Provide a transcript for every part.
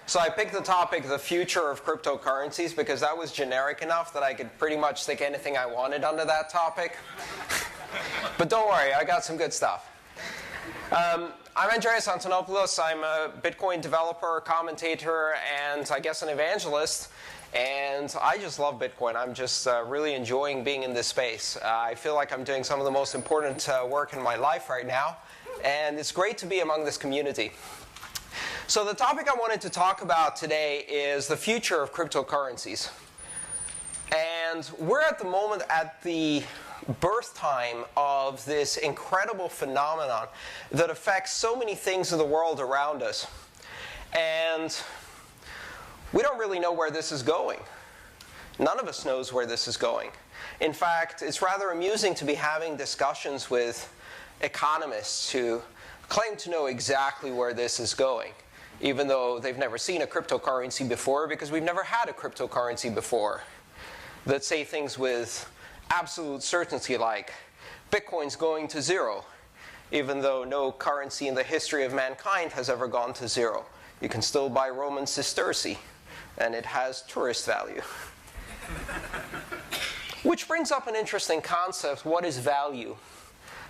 So I picked the topic, the future of cryptocurrencies, because that was generic enough that I could pretty much stick anything I wanted under that topic. But don't worry, I got some good stuff. I'm Andreas Antonopoulos. I'm a Bitcoin developer, commentator, and I guess an evangelist. And I just love Bitcoin. I'm just really enjoying being in this space. I feel like I'm doing some of the most important work in my life right now. And it's great to be among this community. So the topic I wanted to talk about today is the future of cryptocurrencies. And we're at the moment at the birth time of this incredible phenomenon that affects so many things in the world around us. And we don't really know where this is going. None of us knows where this is going. In fact, it's rather amusing to be having discussions with economists who claim to know exactly where this is going, even though they've never seen a cryptocurrency before, because we've never had a cryptocurrency before, that say things with absolute certainty like, Bitcoin's going to zero, even though no currency in the history of mankind has ever gone to zero. You can still buy Roman sesterce, and it has tourist value. Which brings up an interesting concept: what is value?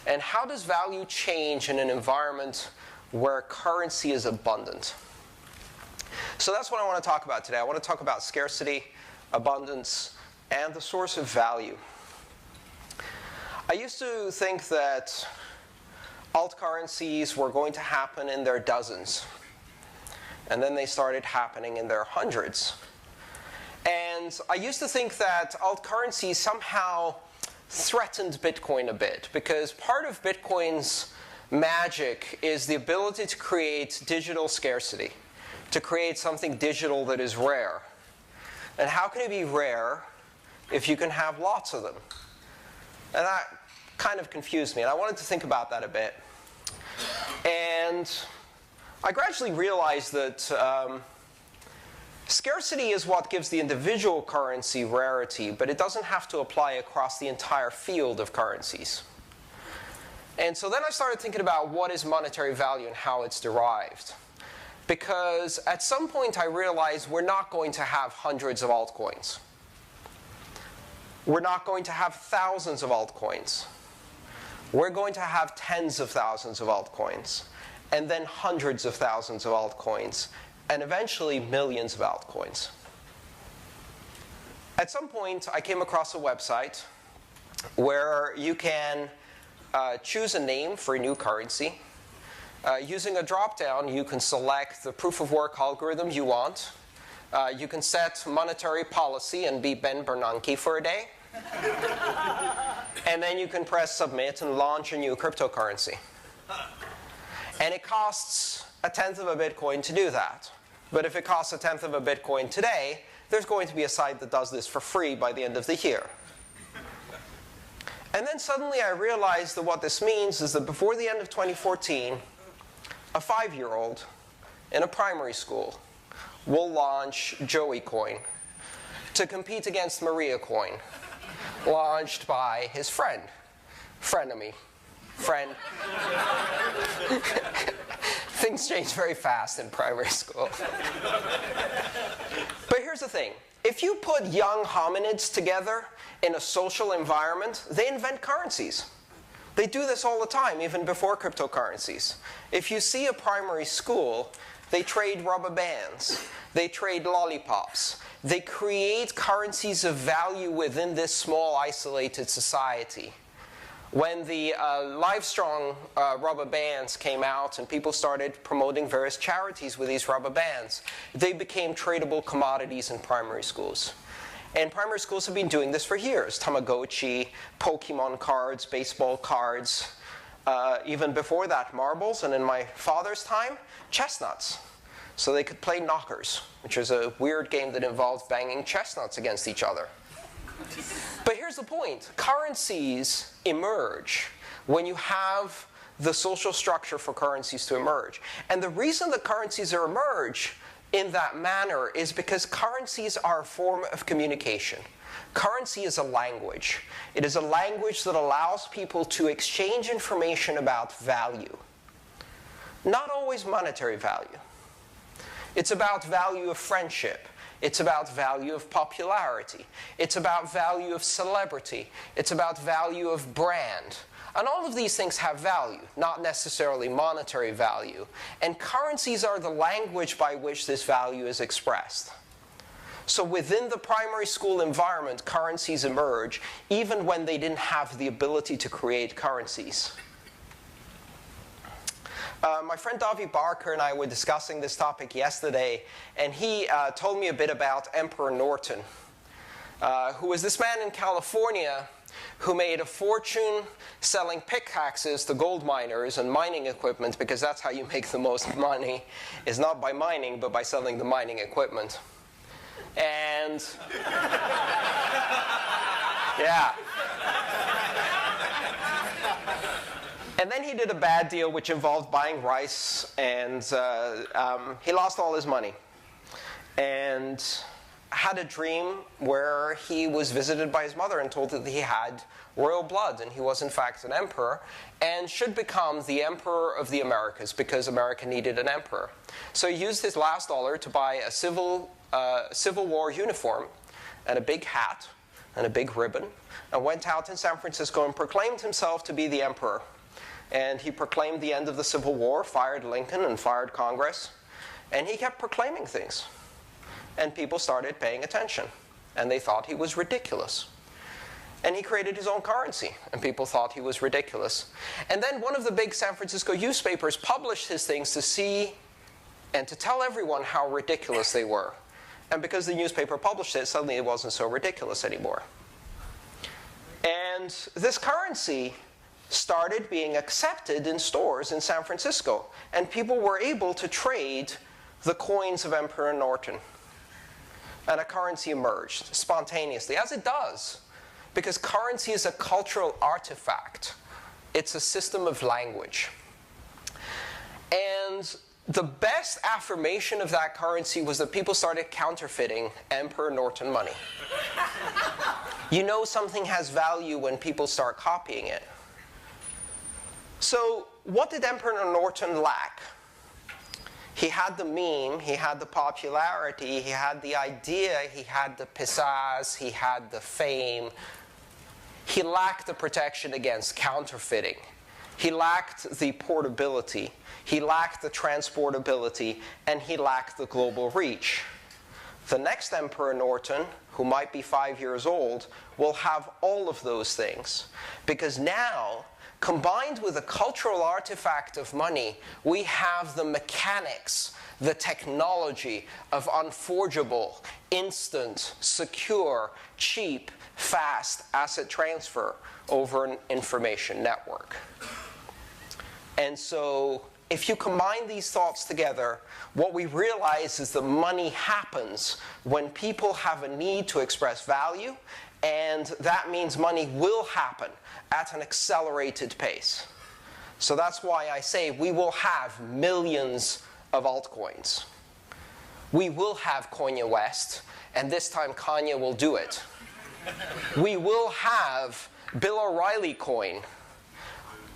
And how does value change in an environment where currency is abundant? So that's what I want to talk about today. I want to talk about scarcity, abundance, and the source of value. I used to think that alt currencies were going to happen in their dozens. And then they started happening in their hundreds. And I used to think that alt currencies somehow threatened Bitcoin a bit, because part of Bitcoin's magic is the ability to create digital scarcity, to create something digital that is rare. And how can it be rare if you can have lots of them? And that kind of confused me, and I wanted to think about that a bit. And I gradually realized that scarcity is what gives the individual currency rarity, but it doesn't have to apply across the entire field of currencies. And so then I started thinking about what is monetary value and how it's derived. Because at some point I realized we're not going to have hundreds of altcoins. We're not going to have thousands of altcoins. We're going to have tens of thousands of altcoins, and then hundreds of thousands of altcoins, and eventually millions of altcoins. At some point, I came across a website where you can choose a name for a new currency. Using a drop-down, you can select the proof-of-work algorithm you want. You can set monetary policy and be Ben Bernanke for a day. And then you can press submit and launch a new cryptocurrency. And it costs a tenth of a Bitcoin to do that. But if it costs a tenth of a Bitcoin today, there's going to be a site that does this for free by the end of the year. And then suddenly I realized that what this means is that before the end of 2014, a 5-year-old in a primary school will launch Joey Coin to compete against Maria Coin, launched by his friend. Frenemy. Friend. Things change very fast in primary school. But here's the thing. If you put young hominids together in a social environment, they invent currencies. They do this all the time, even before cryptocurrencies. If you see a primary school, they trade rubber bands. They trade lollipops. They create currencies of value within this small, isolated society. When the Livestrong rubber bands came out and people started promoting various charities with these rubber bands, they became tradable commodities in primary schools. And primary schools have been doing this for years. Tamagotchi, Pokemon cards, baseball cards. Even before that, marbles. And in my father's time, chestnuts. So they could play knockers, which is a weird game that involves banging chestnuts against each other. But here's the point. Currencies emerge when you have the social structure for currencies to emerge. And the reason that currencies emerge in that manner is because currencies are a form of communication. Currency is a language. It is a language that allows people to exchange information about value. Not always monetary value. It's about value of friendship. It's about value of popularity. It's about value of celebrity. It's about value of brand. And all of these things have value, not necessarily monetary value. And currencies are the language by which this value is expressed. So within the primary school environment, currencies emerge, even when they didn't have the ability to create currencies. My friend Davi Barker and I were discussing this topic yesterday, and he told me a bit about Emperor Norton, who was this man in California who made a fortune selling pickaxes to gold miners and mining equipment, because that's how you make the most money, is not by mining, but by selling the mining equipment. And yeah. And then he did a bad deal which involved buying rice, and he lost all his money. And had a dream where he was visited by his mother and told that he had royal blood, and he was in fact an emperor, and should become the emperor of the Americas, because America needed an emperor. So he used his last dollar to buy a Civil War uniform, and a big hat, and a big ribbon, and went out in San Francisco and proclaimed himself to be the emperor. And he proclaimed the end of the Civil War, fired Lincoln and fired Congress, and he kept proclaiming things. And people started paying attention, and they thought he was ridiculous. And he created his own currency, and people thought he was ridiculous. And then one of the big San Francisco newspapers published his things to see and to tell everyone how ridiculous they were. And because the newspaper published it, suddenly it wasn't so ridiculous anymore. And this currency started being accepted in stores in San Francisco, and people were able to trade the coins of Emperor Norton. And a currency emerged spontaneously, as it does, because currency is a cultural artifact. It's a system of language. And the best affirmation of that currency was that people started counterfeiting Emperor Norton money. You know something has value when people start copying it. So what did Emperor Norton lack? He had the meme, he had the popularity, he had the idea, he had the pizzazz, he had the fame. He lacked the protection against counterfeiting. He lacked the portability, he lacked the transportability, and he lacked the global reach. The next Emperor Norton, who might be 5 years old, will have all of those things. Because now, combined with the cultural artifact of money, we have the mechanics, the technology of unforgeable, instant, secure, cheap, fast asset transfer over an information network. And so, if you combine these thoughts together, what we realize is that money happens when people have a need to express value, and that means money will happen at an accelerated pace. So that's why I say we will have millions of altcoins. We will have Kanye West, and this time Kanye will do it. We will have Bill O'Reilly coin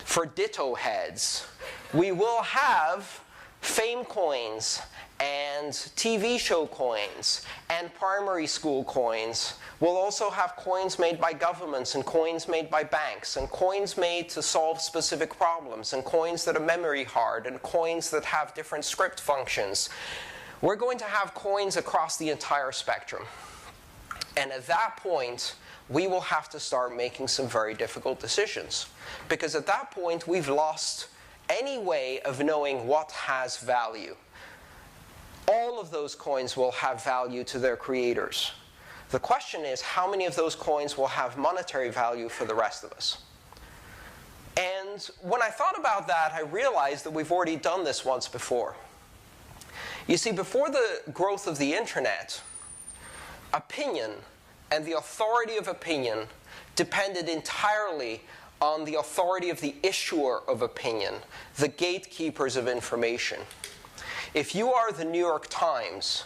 for Ditto heads. We will have fame coins and TV show coins and primary school coins. We'll also have coins made by governments and coins made by banks and coins made to solve specific problems and coins that are memory hard and coins that have different script functions. We're going to have coins across the entire spectrum. And at that point, we will have to start making some very difficult decisions. Because at that point, we've lost any way of knowing what has value. All of those coins will have value to their creators. The question is, how many of those coins will have monetary value for the rest of us? And when I thought about that, I realized that we've already done this once before. You see, before the growth of the internet, opinion and the authority of opinion depended entirely on the authority of the issuer of opinion, the gatekeepers of information. If you are the New York Times,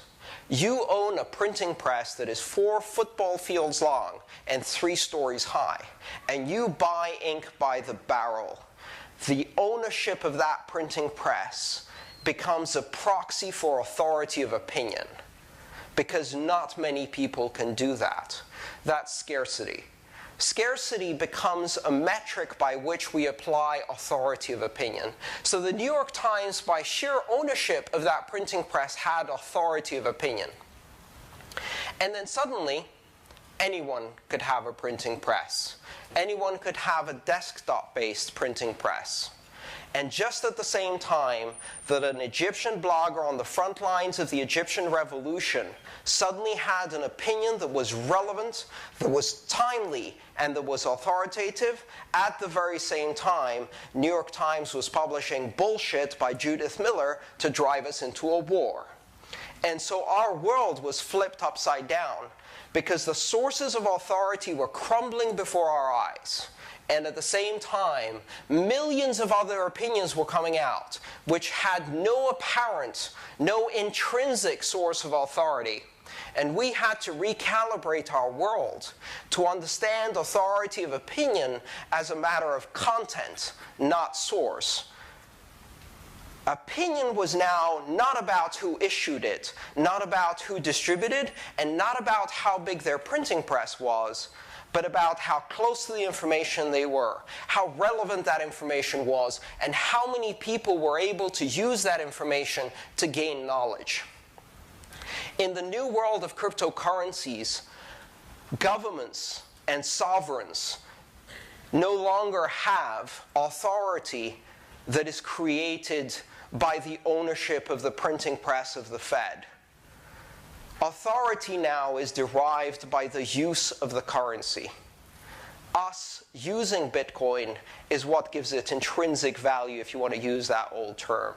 you own a printing press that is 4 football fields long and 3 stories high, and you buy ink by the barrel. The ownership of that printing press becomes a proxy for authority of opinion, because not many people can do that. That's scarcity. Scarcity becomes a metric by which we apply authority of opinion. So the New York Times, by sheer ownership of that printing press, had authority of opinion. And then suddenly, anyone could have a printing press. Anyone could have a desktop-based printing press. And just at the same time that an Egyptian blogger on the front lines of the Egyptian revolution suddenly had an opinion that was relevant, that was timely, and that was authoritative, at the very same time, New York Times was publishing bullshit by Judith Miller to drive us into a war. And so our world was flipped upside down because the sources of authority were crumbling before our eyes. And at the same time, millions of other opinions were coming out, which had no apparent, no intrinsic source of authority. And we had to recalibrate our world to understand authority of opinion as a matter of content, not source. Opinion was now not about who issued it, not about who distributed, and not about how big their printing press was, but about how close to the information they were, how relevant that information was, and how many people were able to use that information to gain knowledge. In the new world of cryptocurrencies, governments and sovereigns no longer have authority that is created by the ownership of the printing press of the Fed. Authority now is derived by the use of the currency. Us using Bitcoin is what gives it intrinsic value, if you want to use that old term.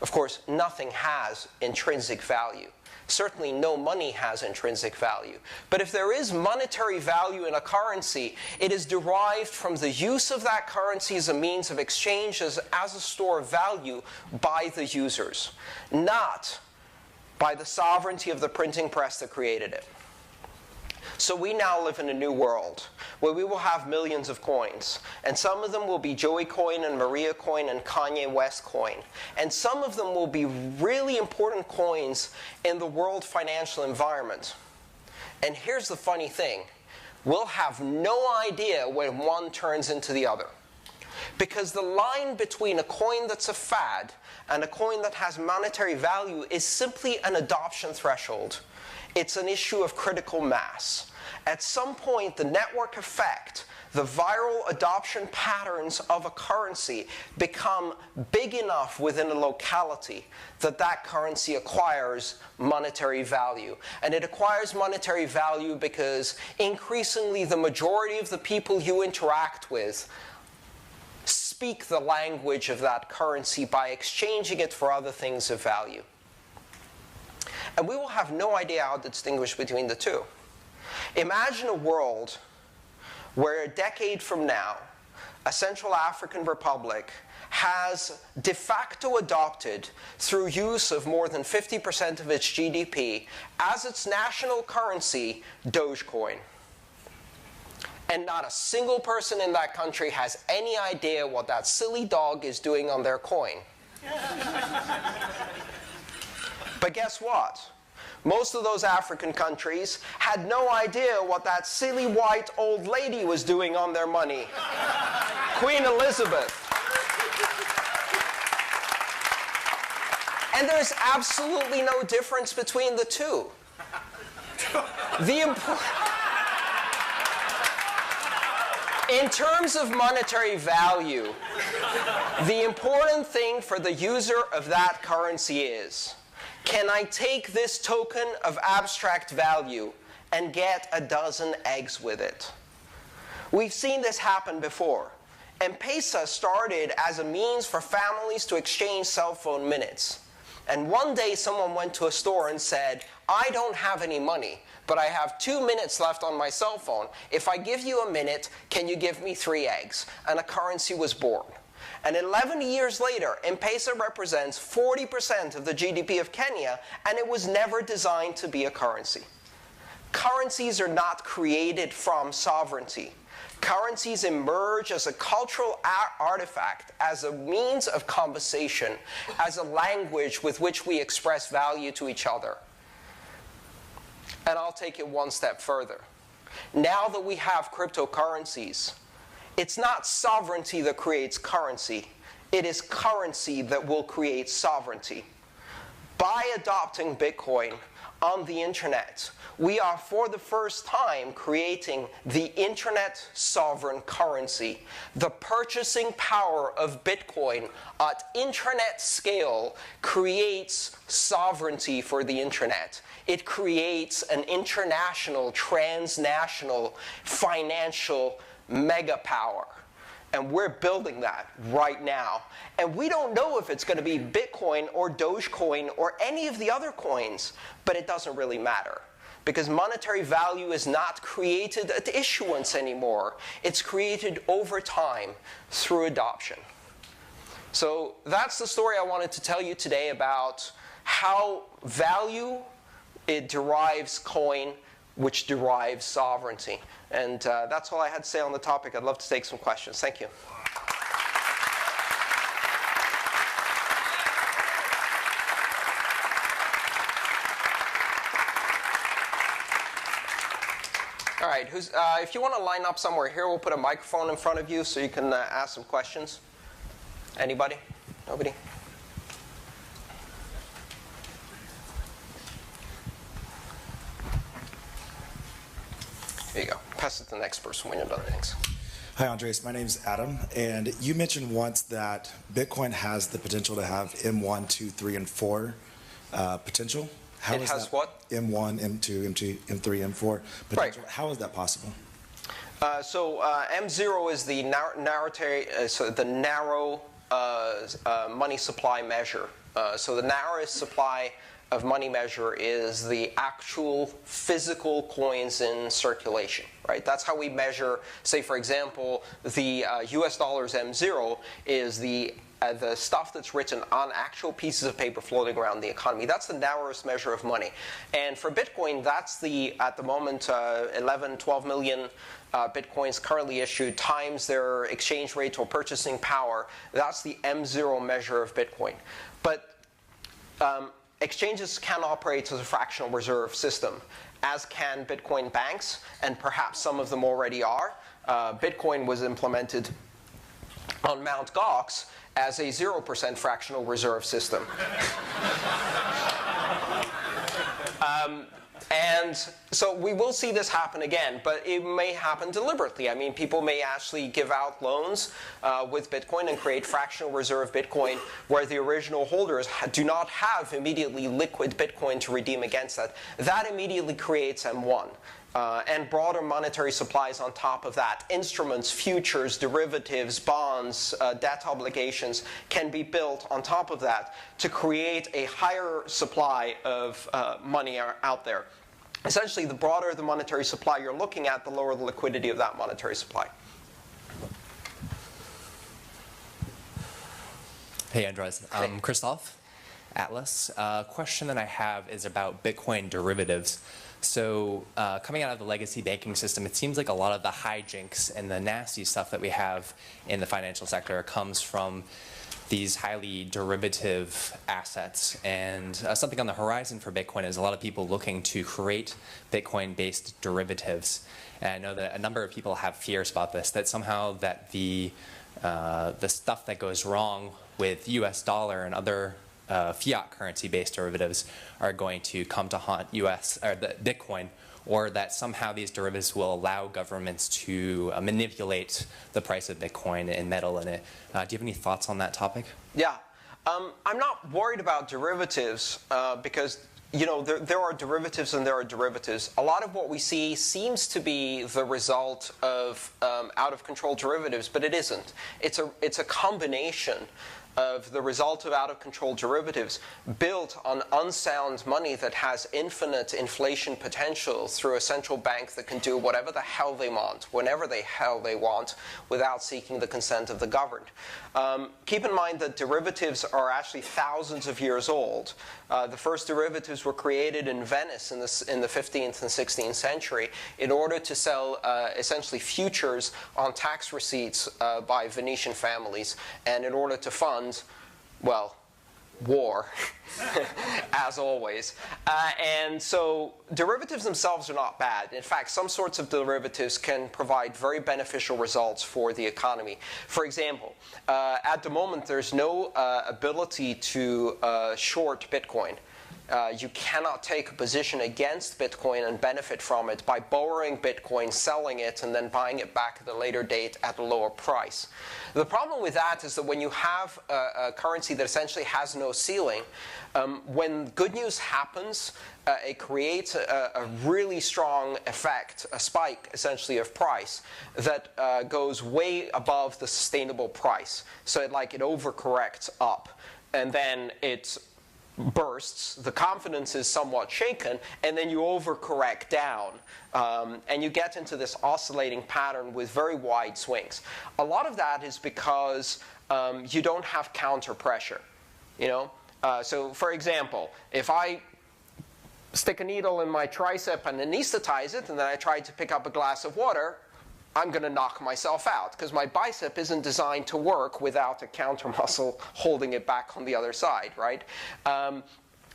Of course, nothing has intrinsic value. Certainly no money has intrinsic value. But if there is monetary value in a currency, it is derived from the use of that currency as a means of exchange, as a store of value by the users, not by the sovereignty of the printing press that created it. So we now live in a new world where we will have millions of coins. And some of them will be Joey coin and Maria coin and Kanye West coin. And some of them will be really important coins in the world financial environment. And here's the funny thing. We'll have no idea when one turns into the other. Because the line between a coin that's a fad and a coin that has monetary value is simply an adoption threshold. It's an issue of critical mass. At some point, the network effect, the viral adoption patterns of a currency become big enough within a locality that that currency acquires monetary value. And it acquires monetary value because increasingly the majority of the people you interact with speak the language of that currency by exchanging it for other things of value. And we will have no idea how to distinguish between the two. Imagine a world where a decade from now, a Central African Republic has de facto adopted, through use of more than 50% of its GDP, as its national currency, Dogecoin. And not a single person in that country has any idea what that silly dog is doing on their coin. But guess what? Most of those African countries had no idea what that silly white old lady was doing on their money. Queen Elizabeth. And there's absolutely no difference between the two. In terms of monetary value, the important thing for the user of that currency is, can I take this token of abstract value and get a dozen eggs with it? We've seen this happen before. M-Pesa started as a means for families to exchange cell phone minutes. And one day someone went to a store and said, I don't have any money, but I have 2 minutes left on my cell phone. If I give you a minute, can you give me 3 eggs? And a currency was born. And 11 years later, M-Pesa represents 40% of the GDP of Kenya, and it was never designed to be a currency. Currencies are not created from sovereignty. Currencies emerge as a cultural artifact, as a means of conversation, as a language with which we express value to each other. And I'll take it one step further. Now that we have cryptocurrencies, it's not sovereignty that creates currency. It is currency that will create sovereignty. By adopting Bitcoin on the internet, we are for the first time creating the internet sovereign currency. The purchasing power of Bitcoin at internet scale creates sovereignty for the internet. It creates an international, transnational, financial mega power. And we're building that right now. And we don't know if it's going to be Bitcoin or Dogecoin or any of the other coins, but it doesn't really matter. Because monetary value is not created at issuance anymore. It's created over time through adoption. So that's the story I wanted to tell you today about how value, it derives coin, which derives sovereignty. And that's all I had to say on the topic. I'd love to take some questions. Thank you. All right, if you want to line up somewhere here, we'll put a microphone in front of you so you can ask some questions. Anybody? Nobody? Here you go. Pass it to the next person when you're done. Thanks. Hi, Andreas. My name's Adam. And you mentioned once that Bitcoin has the potential to have M1, 2, 3, and 4 potential. How it has what? M1, M2, M3, M4 potential. Right. How is that possible? M0 is the narrow money supply measure. So the narrowest supply of money measure is the actual physical coins in circulation, right? That's how we measure, say, for example, the US dollars M0 is the stuff that's written on actual pieces of paper floating around the economy. That's the narrowest measure of money. And for Bitcoin, that's at the moment, 11, 12 million Bitcoins currently issued times their exchange rate or purchasing power. That's the M0 measure of Bitcoin. But exchanges can operate as a fractional reserve system, as can Bitcoin banks, and perhaps some of them already are. Bitcoin was implemented on Mt. Gox as a 0% fractional reserve system. And so we will see this happen again, but it may happen deliberately. I mean, people may actually give out loans with Bitcoin and create fractional reserve Bitcoin where the original holders do not have immediately liquid Bitcoin to redeem against that. That immediately creates M1. And broader monetary supplies on top of that. Instruments, futures, derivatives, bonds, debt obligations can be built on top of that to create a higher supply of money out there. Essentially, the broader the monetary supply you're looking at, the lower the liquidity of that monetary supply. Hey, Andreas. Christoph, Atlas. Question that I have is about Bitcoin derivatives. So coming out of the legacy banking system, it seems like a lot of the hijinks and the nasty stuff that we have in the financial sector comes from these highly derivative assets. And something on the horizon for Bitcoin is a lot of people looking to create Bitcoin-based derivatives. And I know that a number of people have fears about this, that somehow that the stuff that goes wrong with US dollar and other fiat currency-based derivatives are going to come to haunt US or the Bitcoin, or that somehow these derivatives will allow governments to manipulate the price of Bitcoin and metal in it. Do you have any thoughts on that topic? Yeah, I'm not worried about derivatives because there are derivatives and there are derivatives. A lot of what we see seems to be the result of out-of-control derivatives, but it isn't. It's a combination of the result of out-of-control derivatives built on unsound money that has infinite inflation potential through a central bank that can do whatever the hell they want, whenever the hell they want, without seeking the consent of the governed. Keep in mind that derivatives are actually thousands of years old. The first derivatives were created in Venice in the 15th and 16th century in order to sell essentially futures on tax receipts by Venetian families, and in order to fund, well, war, as always. And so derivatives themselves are not bad. In fact, some sorts of derivatives can provide very beneficial results for the economy. For example, at the moment, there's no ability to short Bitcoin. You cannot take a position against Bitcoin and benefit from it by borrowing Bitcoin, selling it, and then buying it back at a later date at a lower price. The problem with that is that when you have a currency that essentially has no ceiling, when good news happens, it creates a really strong effect, a spike essentially of price that goes way above the sustainable price. So it overcorrects up, and then it bursts, the confidence is somewhat shaken, and then you overcorrect down. And you get into this oscillating pattern with very wide swings. A lot of that is because you don't have counter pressure. So for example, if I stick a needle in my tricep and anesthetize it, and then I try to pick up a glass of water, I'm going to knock myself out because my bicep isn't designed to work without a counter muscle holding it back on the other side, right?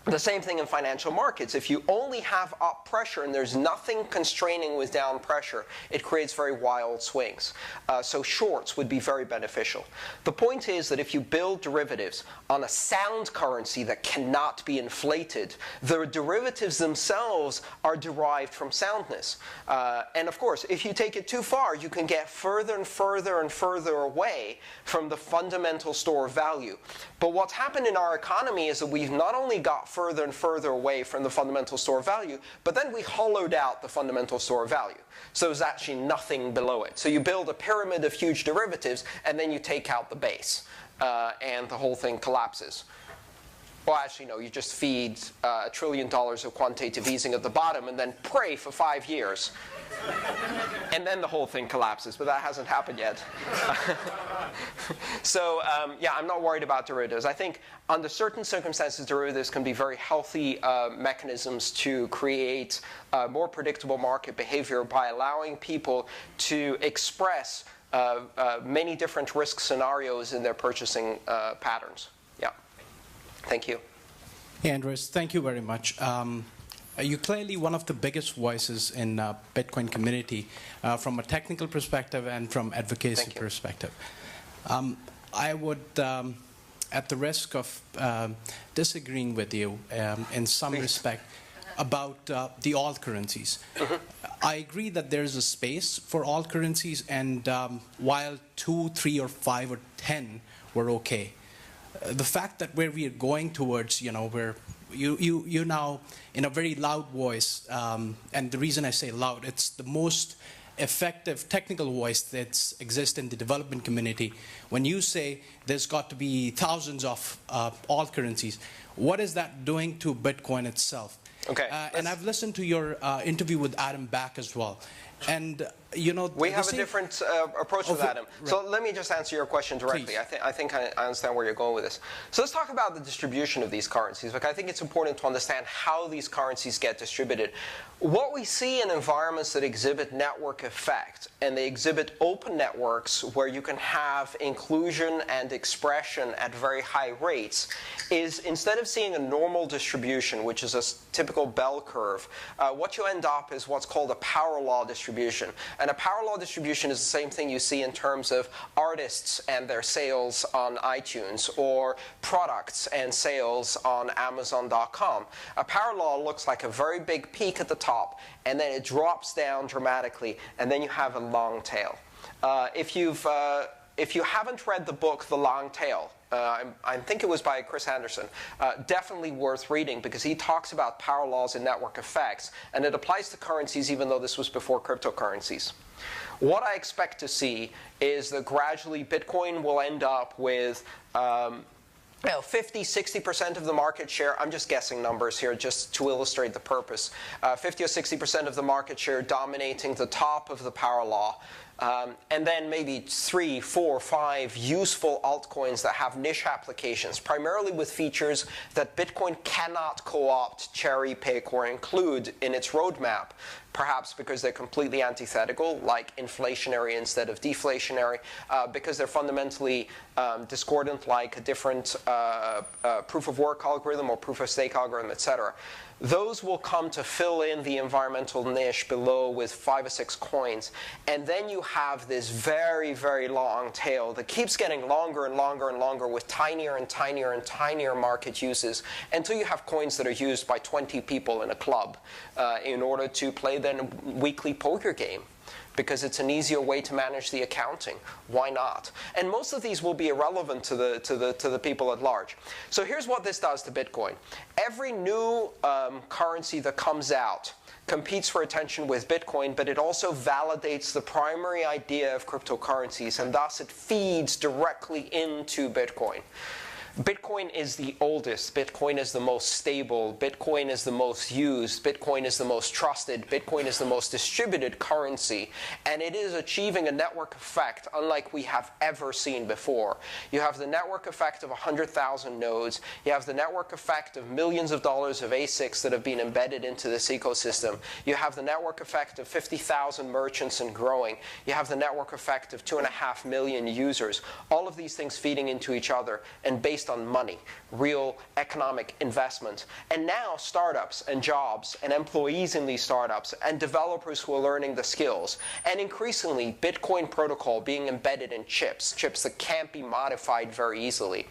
The same thing in financial markets. If you only have up pressure and there's nothing constraining with down pressure, it creates very wild swings. So shorts would be very beneficial. The point is that if you build derivatives on a sound currency that cannot be inflated, the derivatives themselves are derived from soundness. And of course, if you take it too far, you can get further and further and further away from the fundamental store of value. But what's happened in our economy is that we've not only got further and further away from the fundamental store of value, but then we hollowed out the fundamental store of value. So there's actually nothing below it. So you build a pyramid of huge derivatives, and then you take out the base, and the whole thing collapses. Well, actually, no, you just feed $1 trillion of quantitative easing at the bottom and then pray for 5 years. And then the whole thing collapses, but that hasn't happened yet. So, yeah, I'm not worried about derivatives. I think under certain circumstances, derivatives can be very healthy mechanisms to create more predictable market behavior by allowing people to express many different risk scenarios in their purchasing patterns. Yeah. Thank you. Hey, Andreas, thank you very much. You're clearly one of the biggest voices in Bitcoin community from a technical perspective and from advocacy perspective. I would, at the risk of disagreeing with you in some respect about the alt currencies. I agree that there's a space for alt currencies, and while 2, 3, or 5, or 10 were okay, the fact that where we are going towards, where you now, in a very loud voice, and the reason I say loud, it's the most effective technical voice that exists in the development community. When you say there's got to be thousands of alt currencies, what is that doing to Bitcoin itself? Okay. And I've listened to your interview with Adam Back as well. And we have a different approach with Adam. Right. So let me just answer your question directly. I think I understand where you're going with this. So let's talk about the distribution of these currencies, because I think it's important to understand how these currencies get distributed. What we see in environments that exhibit network effect, and they exhibit open networks where you can have inclusion and expression at very high rates, is instead of seeing a normal distribution, which is a typical bell curve, what you end up is what's called a power law distribution. And a power law distribution is the same thing you see in terms of artists and their sales on iTunes, or products and sales on Amazon.com. A power law looks like a very big peak at the top, and then it drops down dramatically, and then you have a long tail. If you haven't read the book The Long Tail, I think it was by Chris Anderson, definitely worth reading, because he talks about power laws and network effects, and it applies to currencies even though this was before cryptocurrencies. What I expect to see is that gradually Bitcoin will end up with 50, 60% of the market share. I'm just guessing numbers here just to illustrate the purpose. 50 or 60% of the market share dominating the top of the power law. and then maybe 3, 4, 5 useful altcoins that have niche applications, primarily with features that Bitcoin cannot co-opt, cherry pick, or include in its roadmap, perhaps because they're completely antithetical, like inflationary instead of deflationary, because they're fundamentally discordant, like a different proof-of-work algorithm or proof-of-stake algorithm, etc. Those will come to fill in the environmental niche below with 5 or 6 coins. And then you have this very, very long tail that keeps getting longer and longer and longer with tinier and tinier and tinier market uses until you have coins that are used by 20 people in a club in order to play their weekly poker game, because it's an easier way to manage the accounting. Why not? And most of these will be irrelevant to the people at large. So here's what this does to Bitcoin. Every new currency that comes out competes for attention with Bitcoin, but it also validates the primary idea of cryptocurrencies, and thus it feeds directly into Bitcoin. Bitcoin is the oldest, Bitcoin is the most stable, Bitcoin is the most used, Bitcoin is the most trusted, Bitcoin is the most distributed currency, and it is achieving a network effect unlike we have ever seen before. You have the network effect of 100,000 nodes, you have the network effect of millions of dollars of ASICs that have been embedded into this ecosystem, you have the network effect of 50,000 merchants and growing, you have the network effect of 2.5 million users, all of these things feeding into each other and based on money, real economic investment. And now startups and jobs and employees in these startups and developers who are learning the skills. And increasingly, Bitcoin protocol being embedded in chips that can't be modified very easily.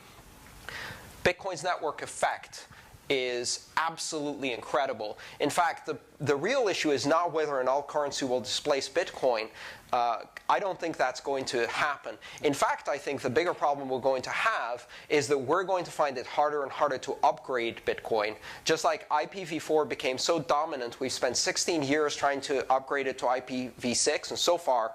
Bitcoin's network effect is absolutely incredible. In fact, the real issue is not whether an alt currency will displace Bitcoin. I don't think that's going to happen. In fact, I think the bigger problem we're going to have is that we're going to find it harder and harder to upgrade Bitcoin. Just like IPv4 became so dominant, we've spent 16 years trying to upgrade it to IPv6, and so far,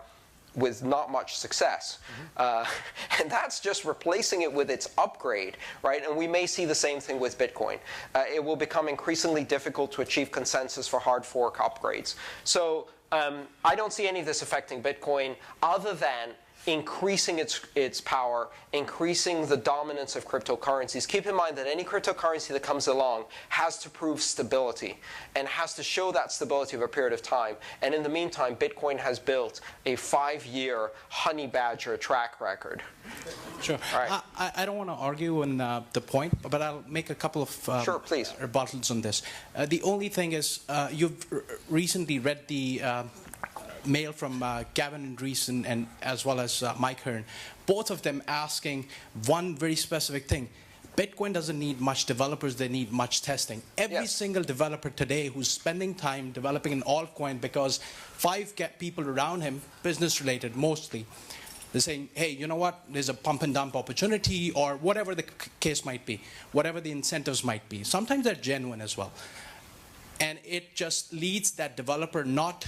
with not much success. And that's just replacing it with its upgrade, right? And we may see the same thing with Bitcoin. It will become increasingly difficult to achieve consensus for hard fork upgrades. So I don't see any of this affecting Bitcoin other than increasing its power, increasing the dominance of cryptocurrencies. Keep in mind that any cryptocurrency that comes along has to prove stability and has to show that stability over a period of time. And in the meantime, Bitcoin has built a 5-year honey badger track record. Sure. All right. I don't want to argue on the point, but I'll make a couple of sure, please. rebuttals on this. The only thing is, you've recently read the mail from Gavin Andreas and as well as Mike Hearn, both of them asking one very specific thing. Bitcoin doesn't need much developers, they need much testing. Every single developer today who's spending time developing an altcoin because 5 people around him, business related mostly, they're saying, hey, you know what, there's a pump and dump opportunity, or whatever the case might be, whatever the incentives might be. Sometimes they're genuine as well. And it just leads that developer not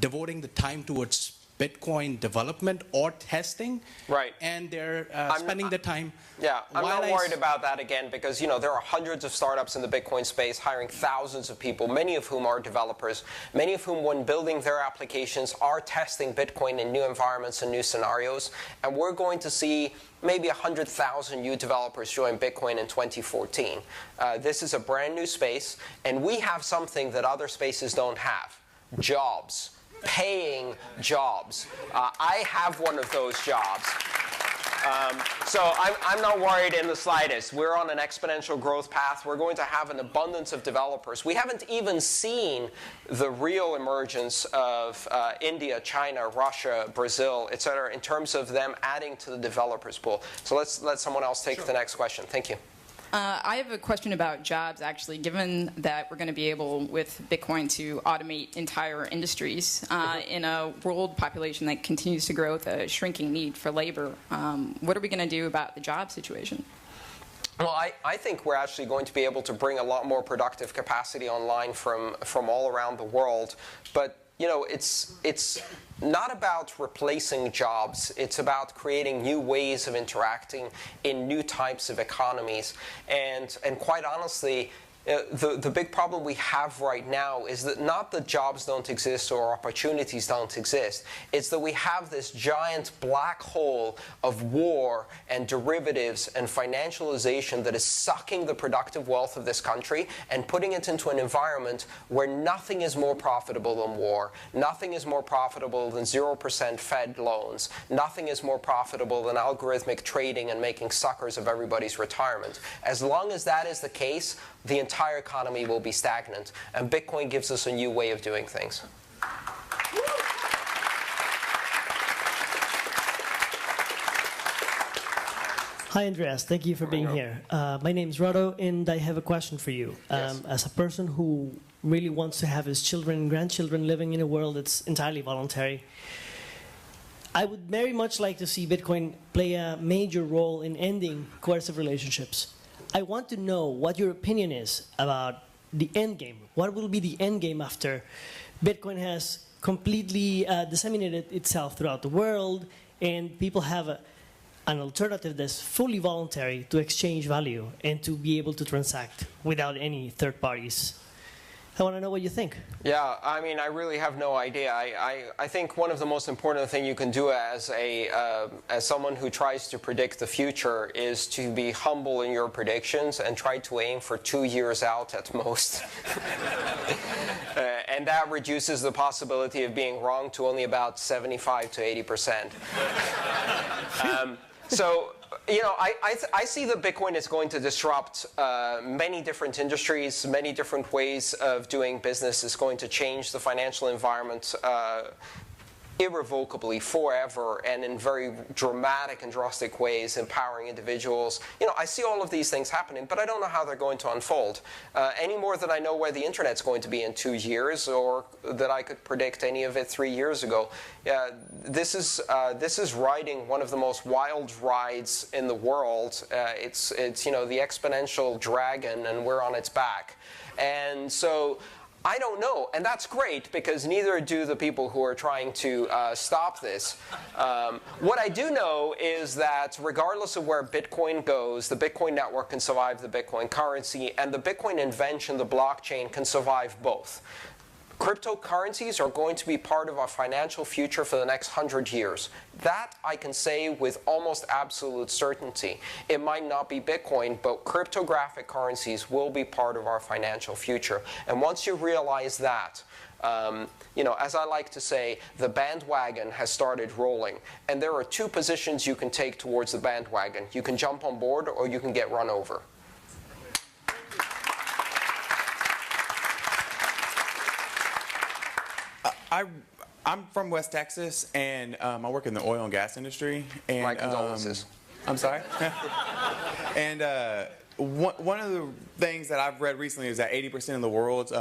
devoting the time towards Bitcoin development or testing, right? And they're spending the time. Yeah, I'm not worried about that again because there are hundreds of startups in the Bitcoin space hiring thousands of people, many of whom are developers, many of whom, when building their applications, are testing Bitcoin in new environments and new scenarios. And we're going to see maybe 100,000 new developers join Bitcoin in 2014. This is a brand new space, and we have something that other spaces don't have: jobs. Paying jobs. I have one of those jobs. So I'm not worried in the slightest. We're on an exponential growth path. We're going to have an abundance of developers. We haven't even seen the real emergence of India, China, Russia, Brazil, et cetera, in terms of them adding to the developers pool. So let's let someone else take the next question. Thank you. I have a question about jobs, actually. Given that we're going to be able, with Bitcoin, to automate entire industries in a world population that continues to grow with a shrinking need for labor, what are we going to do about the job situation? Well, I think we're actually going to be able to bring a lot more productive capacity online from all around the world. But it's not about replacing jobs. It's about creating new ways of interacting in new types of economies. And quite honestly, the big problem we have right now is that not that jobs don't exist or opportunities don't exist. It's that we have this giant black hole of war and derivatives and financialization that is sucking the productive wealth of this country and putting it into an environment where nothing is more profitable than war, nothing is more profitable than 0% Fed loans, nothing is more profitable than algorithmic trading and making suckers of everybody's retirement. As long as that is the case, the entire economy will be stagnant, and Bitcoin gives us a new way of doing things. Hi, Andreas. Thank you for being here. My name is Rado, and I have a question for you. Yes. As a person who really wants to have his children and grandchildren living in a world that's entirely voluntary, I would very much like to see Bitcoin play a major role in ending coercive relationships. I want to know what your opinion is about the end game. What will be the end game after Bitcoin has completely disseminated itself throughout the world and people have an alternative that's fully voluntary to exchange value and to be able to transact without any third parties? I want to know what you think. Yeah, I mean, I really have no idea. I think one of the most important things you can do as someone who tries to predict the future is to be humble in your predictions and try to aim for 2 years out at most. And that reduces the possibility of being wrong to only about 75 to 80%. So, you know, I see that Bitcoin is going to disrupt many different industries, many different ways of doing business. It's going to change the financial environment irrevocably, forever, and in very dramatic and drastic ways, empowering individuals. You know, I see all of these things happening, but I don't know how they're going to unfold. Any more than I know where the internet's going to be in 2 years, or that I could predict any of it 3 years ago. This is riding one of the most wild rides in the world. It's you know, the exponential dragon, and we're on its back. And so I don't know, and that's great, because neither do the people who are trying to stop this. What I do know is that regardless of where Bitcoin goes, the Bitcoin network can survive the Bitcoin currency, and the Bitcoin invention, the blockchain, can survive both. Cryptocurrencies are going to be part of our financial future for the next 100 years. That I can say with almost absolute certainty. It might not be Bitcoin, but cryptographic currencies will be part of our financial future. And once you realize that, you know, as I like to say, the bandwagon has started rolling. And there are two positions you can take towards the bandwagon. You can jump on board, or you can get run over. I'm from West Texas, and I work in the oil and gas industry. And, my condolences. I'm sorry? And one of the things that I've read recently is that 80% of the world's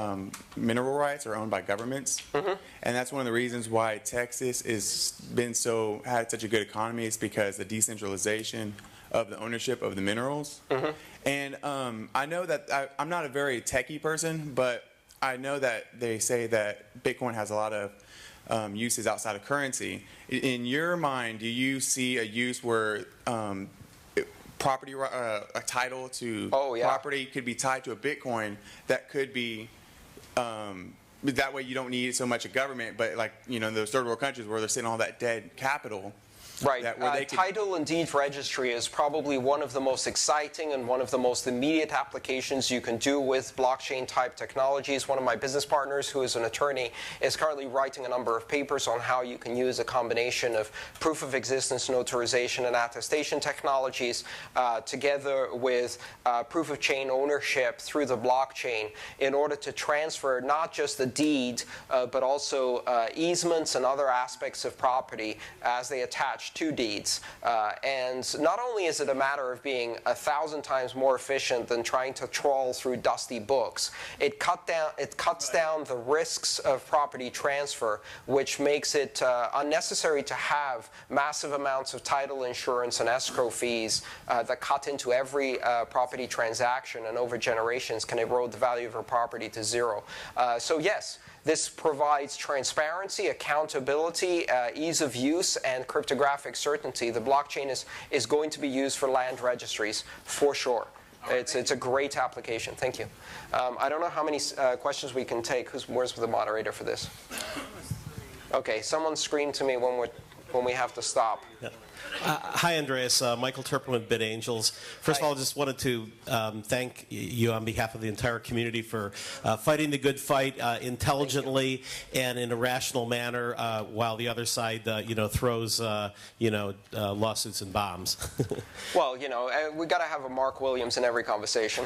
mineral rights are owned by governments. Mm-hmm. And that's one of the reasons why Texas had such a good economy, is because the decentralization of the ownership of the minerals. Mm-hmm. And I know that I'm not a very techie person, but I know that they say that Bitcoin has a lot of uses outside of currency. In your mind, do you see a use where property, a title to property could be tied to a Bitcoin that could be, that way you don't need so much a government, but like, you know, in those third world countries where they're sitting all that dead capital. Right. Title and deed registry is probably one of the most exciting and one of the most immediate applications you can do with blockchain-type technologies. One of my business partners, who is an attorney, is currently writing a number of papers on how you can use a combination of proof of existence, notarization, and attestation technologies together with proof of chain ownership through the blockchain in order to transfer not just the deed, but also easements and other aspects of property as they attach to deeds. And not only is it a matter of being 1,000 times more efficient than trying to trawl through dusty books, it cuts down the risks of property transfer, which makes it unnecessary to have massive amounts of title insurance and escrow fees that cut into every property transaction, and over generations can erode the value of a property to zero. So yes, this provides transparency, accountability, ease of use, and cryptographic certainty. The blockchain is going to be used for land registries, for sure. It's a great application. Thank you. I don't know how many questions we can take. Where's the moderator for this? Okay, someone scream to me when we have to stop. Yeah. Hi, Andreas. Michael Turpin with BitAngels. First of all, I just wanted to thank you on behalf of the entire community for fighting the good fight intelligently and in a rational manner, while the other side, throws, lawsuits and bombs. Well, we got to have a Mark Williams in every conversation.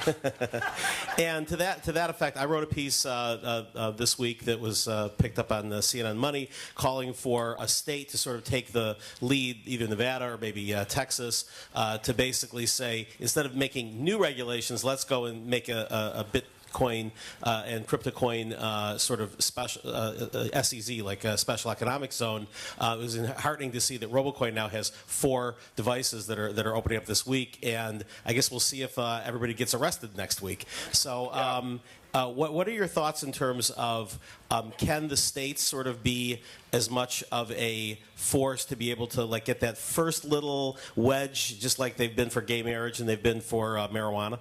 And to that effect, I wrote a piece this week that was picked up on the CNN Money, calling for a state to sort of take the lead, either Nevada or maybe Texas, to basically say, instead of making new regulations, let's go and make a Bitcoin and CryptoCoin sort of special SEZ, like a special economic zone. It was heartening to see that RoboCoin now has 4 devices that are opening up this week, and I guess we'll see if everybody gets arrested next week. So. Yeah. What are your thoughts in terms of can the states sort of be as much of a force to be able to get that first little wedge, just like they've been for gay marriage and they've been for marijuana?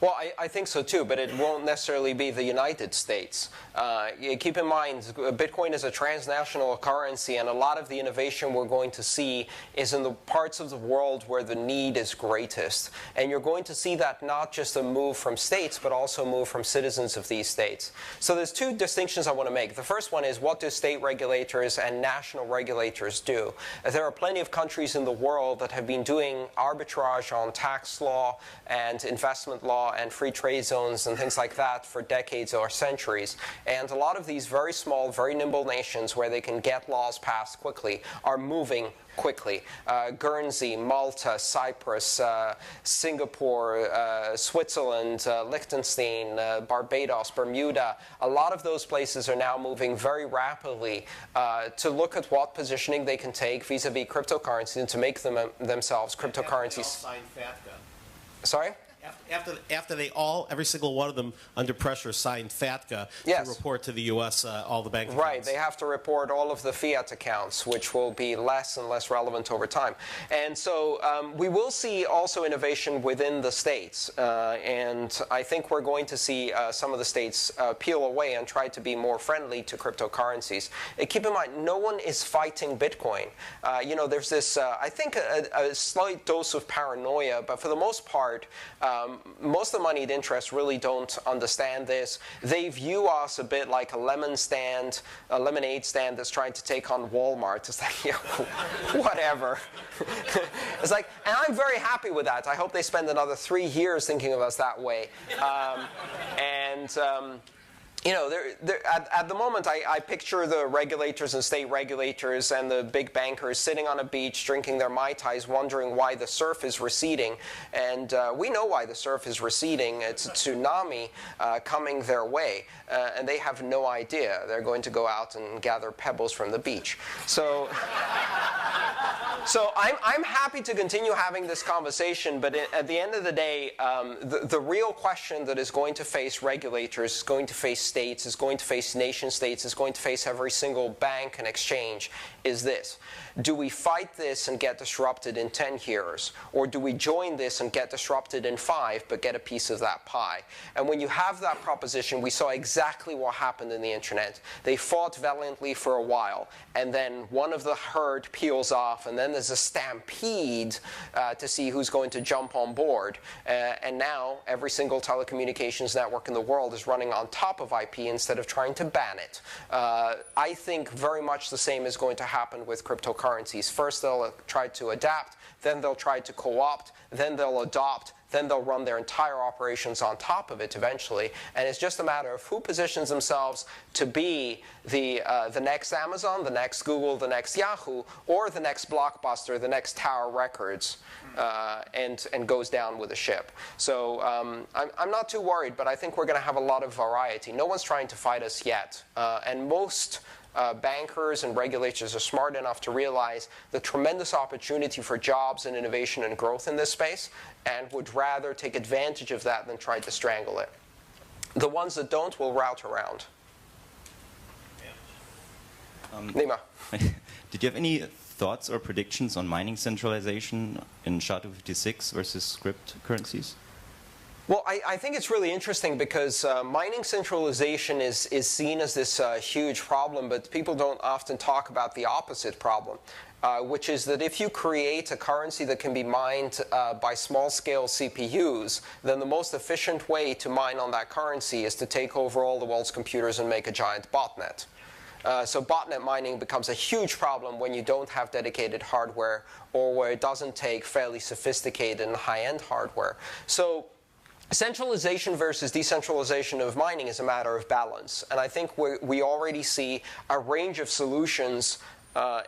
Well, I think so too, but it won't necessarily be the United States. Keep in mind, Bitcoin is a transnational currency, and a lot of the innovation we're going to see is in the parts of the world where the need is greatest. And you're going to see that not just a move from states, but also a move from citizens of these states. So there's 2 distinctions I want to make. The first one is, what do state regulators and national regulators do? There are plenty of countries in the world that have been doing arbitrage on tax law and investment law and free trade zones and things like that for decades or centuries. And a lot of these very small, very nimble nations where they can get laws passed quickly are moving quickly. Guernsey, Malta, Cyprus, Singapore, Switzerland, Liechtenstein, Barbados, Bermuda, a lot of those places are now moving very rapidly to look at what positioning they can take vis-a-vis cryptocurrencies and to make themselves cryptocurrencies. Sorry? After they every single one of them under pressure signed FATCA yes. to report to the U.S. All the bank accounts. Right, they have to report all of the fiat accounts, which will be less and less relevant over time. And so we will see also innovation within the states. And I think we're going to see some of the states peel away and try to be more friendly to cryptocurrencies. Keep in mind, no one is fighting Bitcoin. There's this, I think, a slight dose of paranoia, but for the most part, most of the moneyed interests really don't understand this. They view us a bit like a lemonade stand that's trying to take on Walmart. It's like, whatever. It's like, and I'm very happy with that. I hope they spend another 3 years thinking of us that way. At the moment, I picture the regulators and state regulators and the big bankers sitting on a beach drinking their Mai Tais, wondering why the surf is receding. And we know why the surf is receding. It's a tsunami coming their way. And they have no idea. They're going to go out and gather pebbles from the beach. So I'm happy to continue having this conversation, but at the end of the day, the real question that is going to face regulators, is going to face states, is going to face nation states, is going to face every single bank and exchange is this. Do we fight this and get disrupted in 10 years? Or do we join this and get disrupted in 5 but get a piece of that pie? And when you have that proposition, we saw exactly what happened in the internet. They fought valiantly for a while, and then one of the herd peels off, and then there's a stampede to see who's going to jump on board. And now every single telecommunications network in the world is running on top of IP instead of trying to ban it. I think very much the same is going to happen with cryptocurrencies. First they'll try to adapt, then they'll try to co-opt, then they'll adopt, then they'll run their entire operations on top of it eventually. And it's just a matter of who positions themselves to be the next Amazon, the next Google, the next Yahoo, or the next Blockbuster, the next Tower Records, and goes down with a ship. So I'm not too worried, but I think we're going to have a lot of variety. No one's trying to fight us yet. And most bankers and regulators are smart enough to realize the tremendous opportunity for jobs and innovation and growth in this space, and would rather take advantage of that than try to strangle it. The ones that don't will route around. Nima. Did you have any thoughts or predictions on mining centralization in SHA-256 versus cryptocurrencies? Well, I think it's really interesting because mining centralization is seen as this huge problem, but people don't often talk about the opposite problem, which is that if you create a currency that can be mined by small-scale CPUs, then the most efficient way to mine on that currency is to take over all the world's computers and make a giant botnet. So botnet mining becomes a huge problem when you don't have dedicated hardware or where it doesn't take fairly sophisticated and high-end hardware. So centralization versus decentralization of mining is a matter of balance. And I think we already see a range of solutions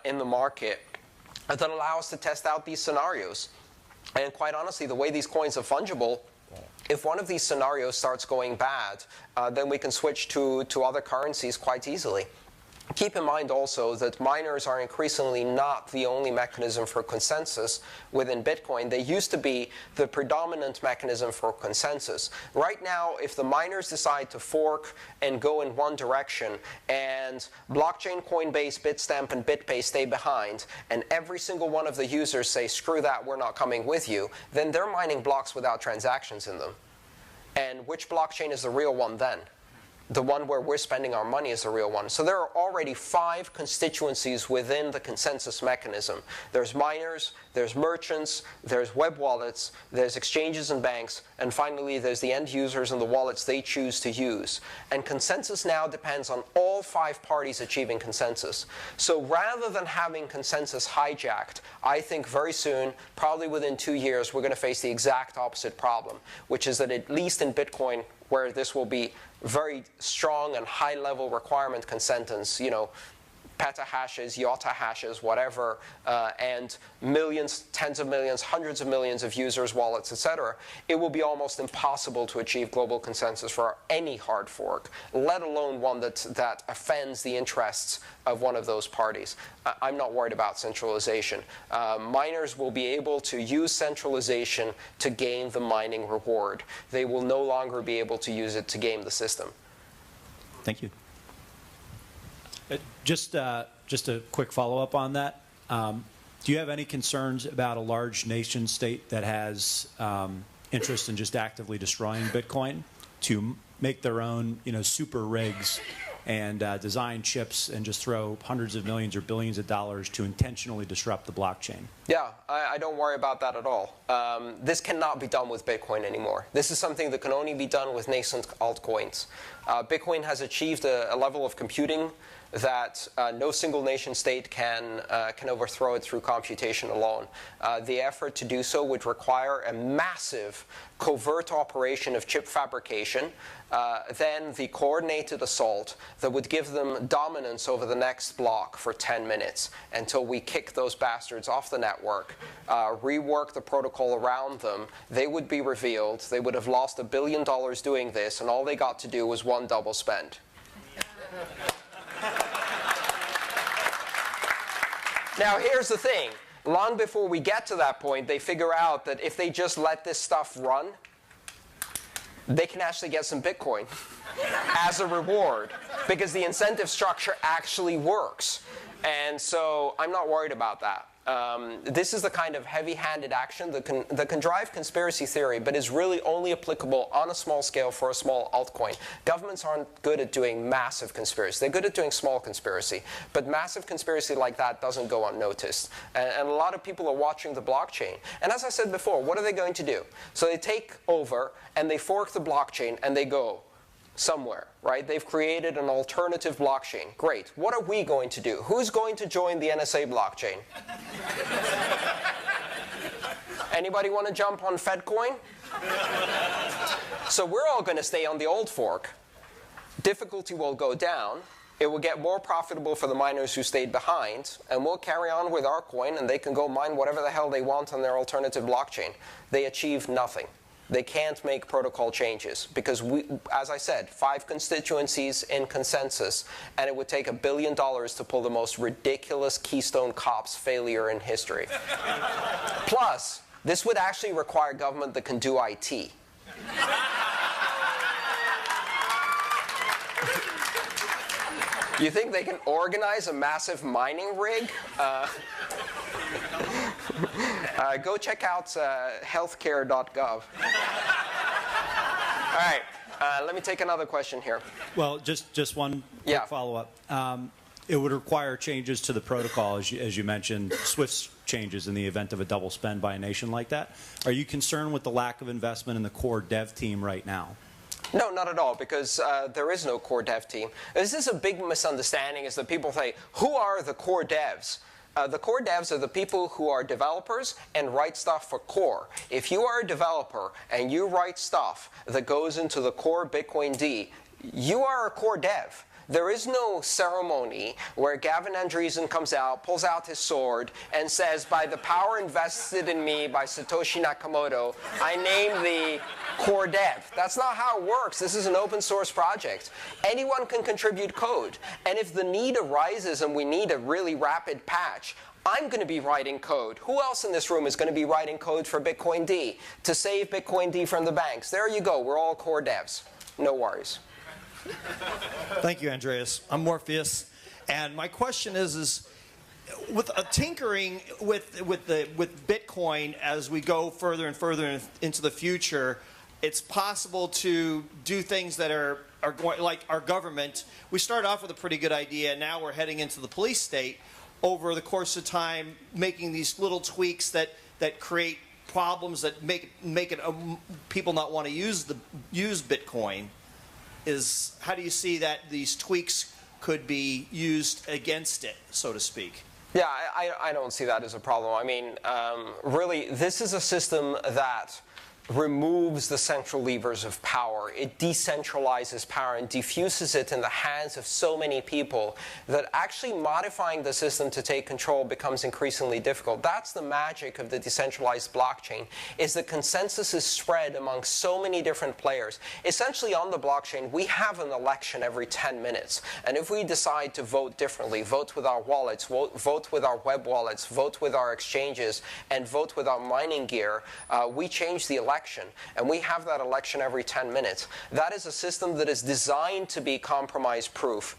in the market that allow us to test out these scenarios. And quite honestly, the way these coins are fungible, if one of these scenarios starts going bad, then we can switch to other currencies quite easily. Keep in mind also that miners are increasingly not the only mechanism for consensus within Bitcoin. They used to be the predominant mechanism for consensus. Right now, if the miners decide to fork and go in one direction, and blockchain, Coinbase, Bitstamp, and BitPay stay behind, and every single one of the users say, screw that, we're not coming with you, then they're mining blocks without transactions in them. And which blockchain is the real one then? The one where we're spending our money is the real one. So there are already 5 constituencies within the consensus mechanism. There's miners, there's merchants, there's web wallets, there's exchanges and banks, and finally there's the end users and the wallets they choose to use. And consensus now depends on all 5 parties achieving consensus. So rather than having consensus hijacked, I think very soon, probably within 2 years, we're going to face the exact opposite problem, which is that at least in Bitcoin, where this will be very strong and high-level requirement consensus, petahashes, yottahashes, whatever, and millions, tens of millions, hundreds of millions of users, wallets, etc., it will be almost impossible to achieve global consensus for any hard fork, let alone one that offends the interests of one of those parties. I'm not worried about centralization. Miners will be able to use centralization to gain the mining reward. They will no longer be able to use it to game the system. Thank you. Just a quick follow-up on that. Do you have any concerns about a large nation state that has interest in just actively destroying Bitcoin to make their own, super rigs and design chips and just throw hundreds of millions or billions of dollars to intentionally disrupt the blockchain? Yeah, I don't worry about that at all. This cannot be done with Bitcoin anymore. This is something that can only be done with nascent altcoins. Bitcoin has achieved a level of computing that no single nation state can overthrow it through computation alone. The effort to do so would require a massive covert operation of chip fabrication, then the coordinated assault that would give them dominance over the next block for 10 minutes until we kick those bastards off the network, rework the protocol around them. They would be revealed. They would have lost $1 billion doing this, and all they got to do was one double spend. Now, here's the thing. Long before we get to that point, they figure out that if they just let this stuff run, they can actually get some Bitcoin as a reward because the incentive structure actually works. And so I'm not worried about that. This is the kind of heavy-handed action that can drive conspiracy theory, but is really only applicable on a small scale for a small altcoin. Governments aren't good at doing massive conspiracy. They're good at doing small conspiracy. But massive conspiracy like that doesn't go unnoticed. And a lot of people are watching the blockchain. And as I said before, what are they going to do? So they take over, and they fork the blockchain, and they go somewhere, right? They've created an alternative blockchain. Great. What are we going to do? Who's going to join the NSA blockchain? Anybody want to jump on FedCoin? So we're all going to stay on the old fork. Difficulty will go down. It will get more profitable for the miners who stayed behind, and we'll carry on with our coin, and they can go mine whatever the hell they want on their alternative blockchain. They achieve nothing. They can't make protocol changes because, as I said, 5 constituencies in consensus, and it would take $1 billion to pull the most ridiculous Keystone Cops failure in history. Plus, this would actually require government that can do IT. You think they can organize a massive mining rig? Go check out healthcare.gov. right. Let me take another question here. Well, just one quick follow-up. It would require changes to the protocol, as you mentioned, SWIFT changes in the event of a double spend by a nation like that. Are you concerned with the lack of investment in the core dev team right now? No, not at all, because there is no core dev team. This is a big misunderstanding, is that people say, who are the core devs? The core devs are the people who are developers and write stuff for core. If you are a developer and you write stuff that goes into the core Bitcoin D, you are a core dev. There is no ceremony where Gavin Andreessen comes out, pulls out his sword, and says, by the power invested in me by Satoshi Nakamoto, I name thee core dev. That's not how it works. This is an open source project. Anyone can contribute code. And if the need arises and we need a really rapid patch, I'm going to be writing code. Who else in this room is going to be writing code for Bitcoin D to save Bitcoin D from the banks? There you go. We're all core devs. No worries. Thank you, Andreas. I'm Morpheus, and my question is with tinkering with Bitcoin as we go further and further into the future, it's possible to do things that are going, like our government. We started off with a pretty good idea, and now we're heading into the police state. Over the course of time, making these little tweaks that create problems that make it people not want to use Bitcoin. How do you see that these tweaks could be used against it, so to speak? Yeah, I don't see that as a problem. I mean, really, this is a system that removes the central levers of power. It decentralizes power and diffuses it in the hands of so many people that actually modifying the system to take control becomes increasingly difficult. That's the magic of the decentralized blockchain, is that consensus is spread among so many different players. Essentially on the blockchain, we have an election every 10 minutes. And if we decide to vote differently, vote with our wallets, vote with our web wallets, vote with our exchanges, and vote with our mining gear, we change the election. And we have that election every 10 minutes. That is a system that is designed to be compromise-proof.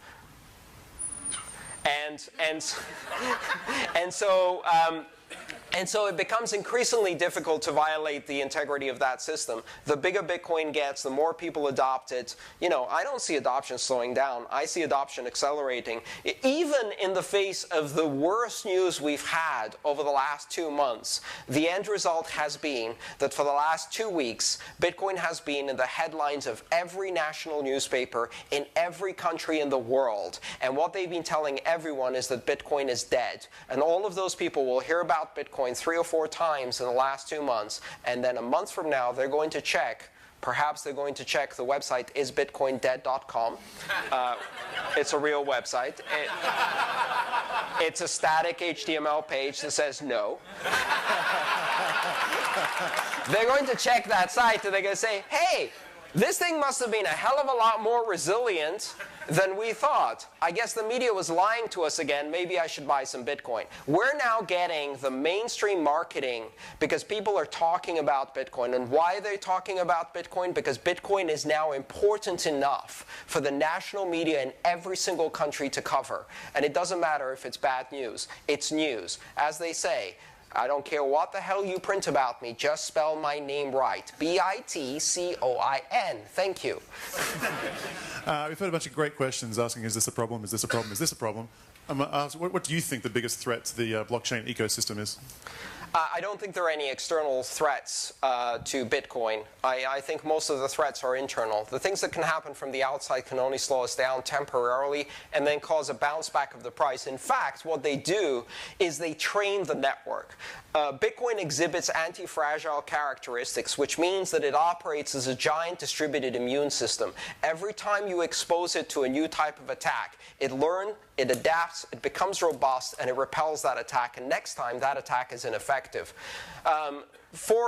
And so it becomes increasingly difficult to violate the integrity of that system. The bigger Bitcoin gets, the more people adopt it. You know, I don't see adoption slowing down. I see adoption accelerating. Even in the face of the worst news we've had over the last 2 months, the end result has been that for the last 2 weeks, Bitcoin has been in the headlines of every national newspaper in every country in the world. And what they've been telling everyone is that Bitcoin is dead. And all of those people will hear about Bitcoin 3 or 4 times in the last 2 months, and then a month from now they're going to check, perhaps they're going to check the website isbitcoindead.com. It's a real website. It's a static HTML page that says no. They're going to check that site and they're going to say, hey, this thing must have been a hell of a lot more resilient than we thought. I guess the media was lying to us again. Maybe I should buy some Bitcoin. We're now getting the mainstream marketing because people are talking about Bitcoin. And why are they talking about Bitcoin? Because Bitcoin is now important enough for the national media in every single country to cover. And it doesn't matter if it's bad news. It's news. As they say, I don't care what the hell you print about me, just spell my name right. B-I-T-C-O-I-N. Thank you. We've heard a bunch of great questions asking, is this a problem, is this a problem, is this a problem? What do you think the biggest threat to the blockchain ecosystem is? I don't think there are any external threats to Bitcoin. I think most of the threats are internal. The things that can happen from the outside can only slow us down temporarily and then cause a bounce back of the price. In fact, what they do is they train the network. Bitcoin exhibits anti-fragile characteristics, which means that it operates as a giant distributed immune system. Every time you expose it to a new type of attack, it learns, it adapts, it becomes robust, and it repels that attack. And next time, that attack is ineffective. 4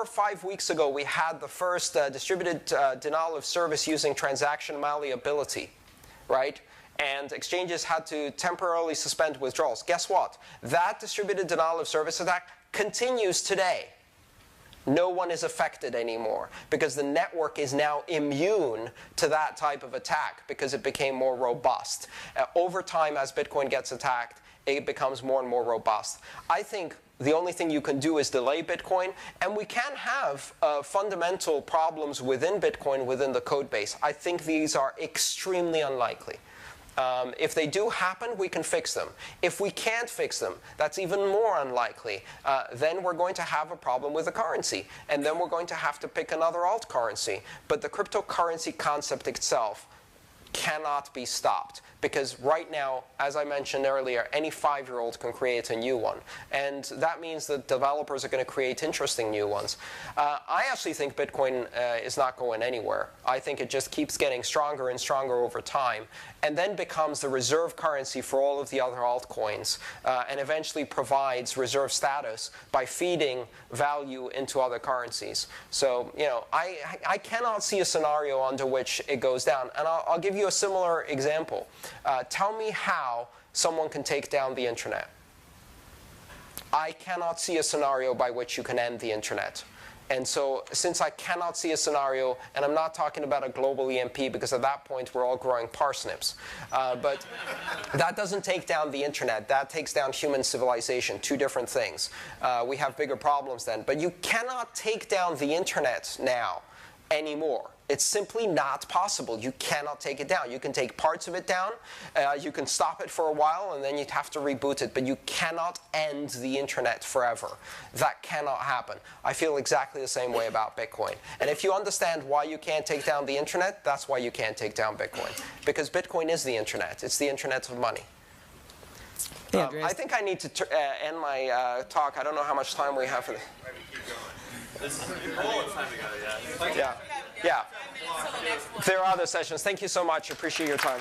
or 5 weeks ago, we had the first distributed denial of service using transaction malleability, right? And exchanges had to temporarily suspend withdrawals. Guess what? That distributed denial of service attack continues today. No one is affected anymore because the network is now immune to that type of attack because it became more robust. Over time, as Bitcoin gets attacked, it becomes more and more robust. I think the only thing you can do is delay Bitcoin, and we can have fundamental problems within Bitcoin within the code base. I think these are extremely unlikely. If they do happen, we can fix them. If we can't fix them, that's even more unlikely. Then we're going to have a problem with the currency, and then we're going to have to pick another alt currency. But the cryptocurrency concept itself cannot be stopped, because right now, as I mentioned earlier, any 5-year-old can create a new one, and that means that developers are going to create interesting new ones. I actually think Bitcoin is not going anywhere. I think it just keeps getting stronger and stronger over time, and then becomes the reserve currency for all of the other altcoins, and eventually provides reserve status by feeding value into other currencies. So, you know, I cannot see a scenario under which it goes down, and I'll give you a similar example. Tell me how someone can take down the internet. I cannot see a scenario by which you can end the internet. And so, since I cannot see a scenario, and I'm not talking about a global EMP, because at that point we're all growing parsnips, but that doesn't take down the internet. That takes down human civilization, two different things. We have bigger problems then. But you cannot take down the internet now anymore. It's simply not possible. You cannot take it down. You can take parts of it down, you can stop it for a while, and then you'd have to reboot it, but you cannot end the internet forever. That cannot happen. I feel exactly the same way about Bitcoin. And if you understand why you can't take down the internet, that's why you can't take down Bitcoin. Because Bitcoin is the internet. It's the internet of money. I think I need to end my talk. I don't know how much time we have for this. Yeah. There are other sessions. Thank you so much. Appreciate your time.